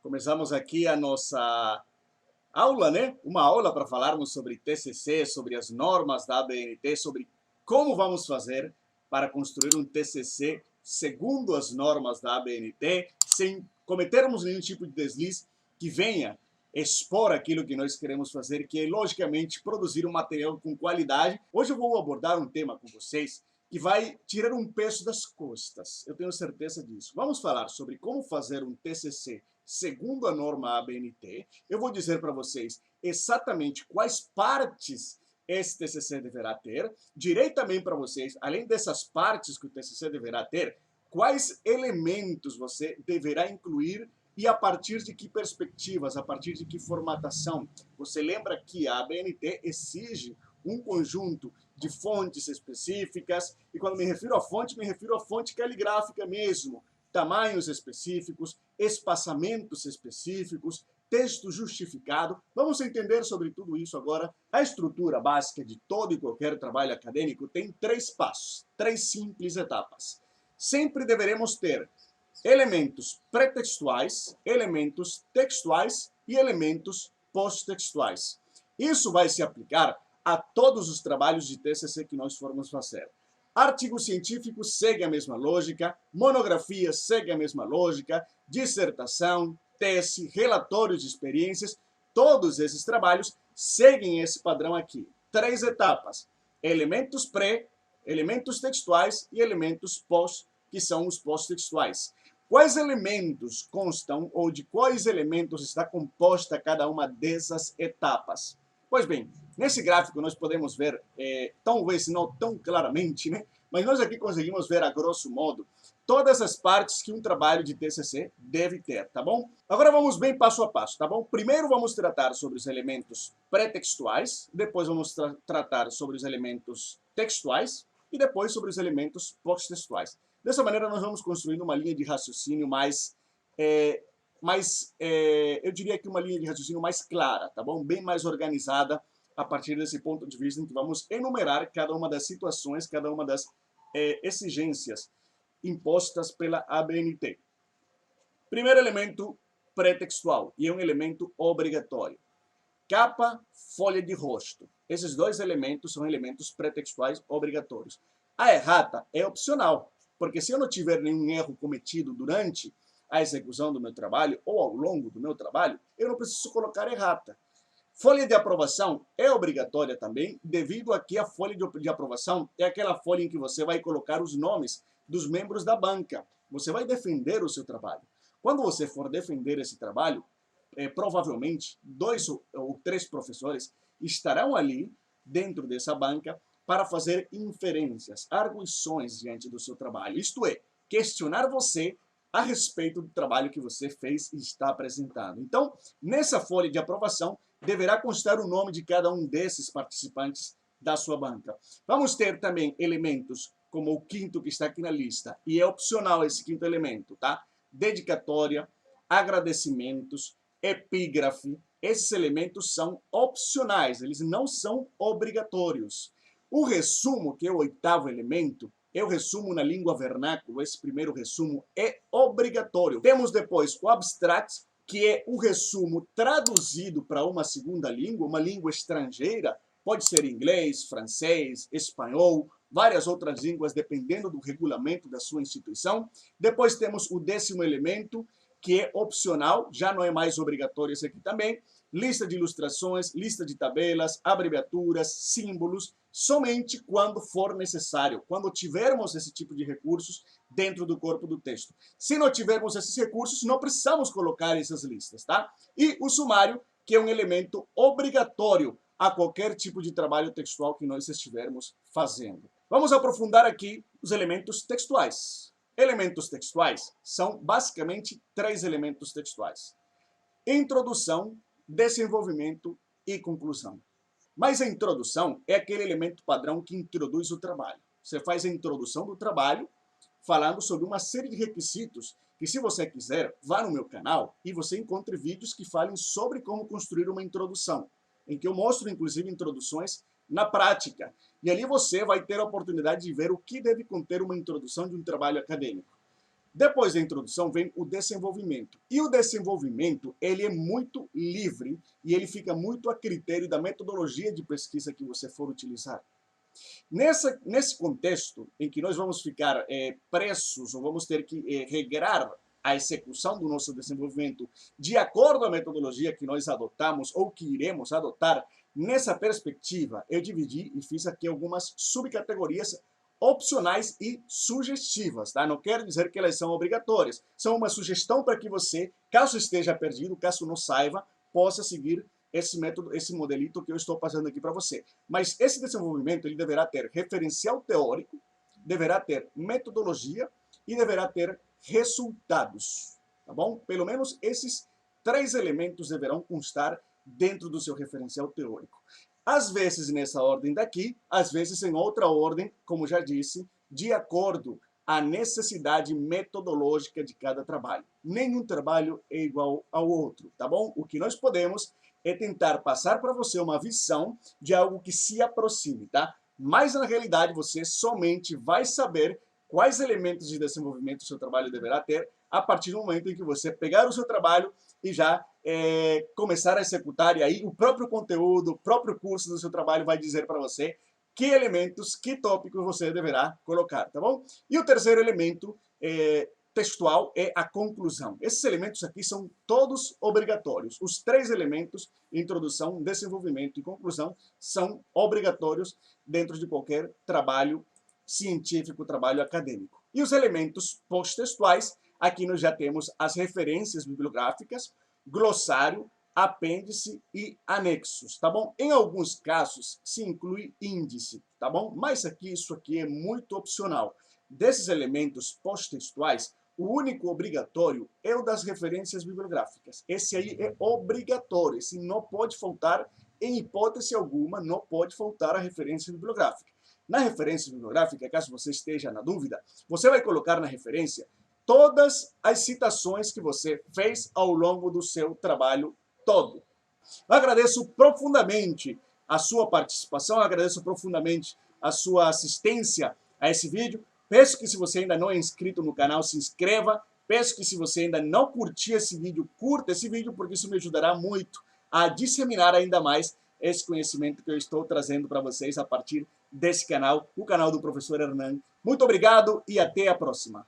Começamos aqui a nossa aula, né? Uma aula para falarmos sobre TCC, sobre as normas da ABNT, sobre como vamos fazer para construir um TCC segundo as normas da ABNT, sem cometermos nenhum tipo de deslize que venha expor aquilo que nós queremos fazer, que é, logicamente, produzir um material com qualidade. Hoje eu vou abordar um tema com vocês que vai tirar um peso das costas, eu tenho certeza disso. Vamos falar sobre como fazer um TCC segundo a norma ABNT. Eu vou dizer para vocês exatamente quais partes esse TCC deverá ter. Direi também para vocês, além dessas partes que o TCC deverá ter, quais elementos você deverá incluir e a partir de que perspectivas, a partir de que formatação. Você lembra que a ABNT exige um conjunto de fontes específicas, e quando me refiro à fonte caligráfica mesmo, tamanhos específicos, espaçamentos específicos, texto justificado. Vamos entender sobre tudo isso agora. A estrutura básica de todo e qualquer trabalho acadêmico tem 3 passos, 3 simples etapas. Sempre deveremos ter elementos pretextuais, elementos textuais e elementos pós-textuais. Isso vai se aplicar a todos os trabalhos de TCC que nós formos fazer. Artigo científico segue a mesma lógica, monografia segue a mesma lógica, dissertação, tese, relatórios de experiências, todos esses trabalhos seguem esse padrão aqui. 3 etapas: elementos pré, elementos textuais e elementos pós, que são os pós-textuais. Quais elementos constam ou de quais elementos está composta cada uma dessas etapas? Pois bem, nesse gráfico nós podemos ver, talvez não tão claramente, né? Mas nós aqui conseguimos ver a grosso modo todas as partes que um trabalho de TCC deve ter, tá bom? Agora vamos bem passo a passo, tá bom? Primeiro vamos tratar sobre os elementos pré-textuais, depois vamos tratar sobre os elementos textuais e depois sobre os elementos pós-textuais. Dessa maneira nós vamos construindo uma linha de raciocínio eu diria que uma linha de raciocínio mais clara, tá bom? Bem mais organizada a partir desse ponto de vista em que vamos enumerar cada uma das situações, cada uma das exigências impostas pela ABNT. Primeiro elemento pré-textual, e é um elemento obrigatório. Capa, folha de rosto. Esses 2 elementos são elementos pré-textuais obrigatórios. A errata é opcional, porque se eu não tiver nenhum erro cometido durante a execução do meu trabalho ou ao longo do meu trabalho, eu não preciso colocar errata. Folha de aprovação é obrigatória também, devido a que a folha de aprovação é aquela folha em que você vai colocar os nomes dos membros da banca. Você vai defender o seu trabalho. Quando você for defender esse trabalho, provavelmente 2 ou 3 professores estarão ali dentro dessa banca para fazer inferências, arguições diante do seu trabalho. Isto é, questionar você a respeito do trabalho que você fez e está apresentando. Então, nessa folha de aprovação, deverá constar o nome de cada um desses participantes da sua banca. Vamos ter também elementos como o 5º que está aqui na lista, e é opcional esse 5º elemento, tá? Dedicatória, agradecimentos, epígrafe. Esses elementos são opcionais, eles não são obrigatórios. O resumo, que é o 8º elemento, é o resumo na língua vernácula. Esse primeiro resumo é obrigatório. Temos depois o abstract, que é o resumo traduzido para uma segunda língua, uma língua estrangeira, pode ser inglês, francês, espanhol, várias outras línguas, dependendo do regulamento da sua instituição. Depois temos o 10º elemento, que é opcional, já não é mais obrigatório esse aqui também, lista de ilustrações, lista de tabelas, abreviaturas, símbolos, somente quando for necessário, quando tivermos esse tipo de recursos dentro do corpo do texto. Se não tivermos esses recursos, não precisamos colocar essas listas, tá? E o sumário, que é um elemento obrigatório a qualquer tipo de trabalho textual que nós estivermos fazendo. Vamos aprofundar aqui os elementos textuais. Elementos textuais são basicamente 3 elementos textuais: introdução, desenvolvimento e conclusão. Mas a introdução é aquele elemento padrão que introduz o trabalho. Você faz a introdução do trabalho falando sobre uma série de requisitos que, se você quiser, vá no meu canal e você encontre vídeos que falem sobre como construir uma introdução, em que eu mostro, inclusive, introduções na prática. E ali você vai ter a oportunidade de ver o que deve conter uma introdução de um trabalho acadêmico. Depois da introdução vem o desenvolvimento. E o desenvolvimento, ele é muito livre e ele fica muito a critério da metodologia de pesquisa que você for utilizar. Nesse contexto em que nós vamos ficar presos ou vamos ter que regrar a execução do nosso desenvolvimento de acordo à metodologia que nós adotamos ou que iremos adotar, nessa perspectiva, eu dividi e fiz aqui algumas subcategorias opcionais e sugestivas, tá? Não quero dizer que elas são obrigatórias, são uma sugestão para que você, caso esteja perdido, caso não saiba, possa seguir esse método, esse modelito que eu estou passando aqui para você. Mas esse desenvolvimento, ele deverá ter referencial teórico, deverá ter metodologia e deverá ter resultados, tá bom? Pelo menos esses 3 elementos deverão constar dentro do seu referencial teórico. Às vezes nessa ordem daqui, às vezes em outra ordem, como já disse, de acordo à necessidade metodológica de cada trabalho. Nenhum trabalho é igual ao outro, tá bom? O que nós podemos é tentar passar para você uma visão de algo que se aproxime, tá? Mas na realidade você somente vai saber quais elementos de desenvolvimento o seu trabalho deverá ter a partir do momento em que você pegar o seu trabalho e já começar a executar, e aí o próprio conteúdo, o próprio curso do seu trabalho vai dizer para você que elementos, que tópicos você deverá colocar, tá bom? E o terceiro elemento textual é a conclusão. Esses elementos aqui são todos obrigatórios. Os 3 elementos, introdução, desenvolvimento e conclusão, são obrigatórios dentro de qualquer trabalho científico, trabalho acadêmico. E os elementos pós-textuais, aqui nós já temos as referências bibliográficas, glossário, apêndice e anexos, tá bom? Em alguns casos se inclui índice, tá bom? Mas aqui, isso aqui é muito opcional. Desses elementos pós-textuais, o único obrigatório é o das referências bibliográficas. Esse aí é obrigatório, esse não pode faltar, em hipótese alguma, não pode faltar a referência bibliográfica. Na referência bibliográfica, caso você esteja na dúvida, você vai colocar na referência todas as citações que você fez ao longo do seu trabalho todo. Eu agradeço profundamente a sua participação, agradeço profundamente a sua assistência a esse vídeo. Peço que, se você ainda não é inscrito no canal, se inscreva. Peço que, se você ainda não curtiu esse vídeo, curta esse vídeo, porque isso me ajudará muito a disseminar ainda mais esse conhecimento que eu estou trazendo para vocês a partir desse canal, o canal do Professor Hernan. Muito obrigado e até a próxima.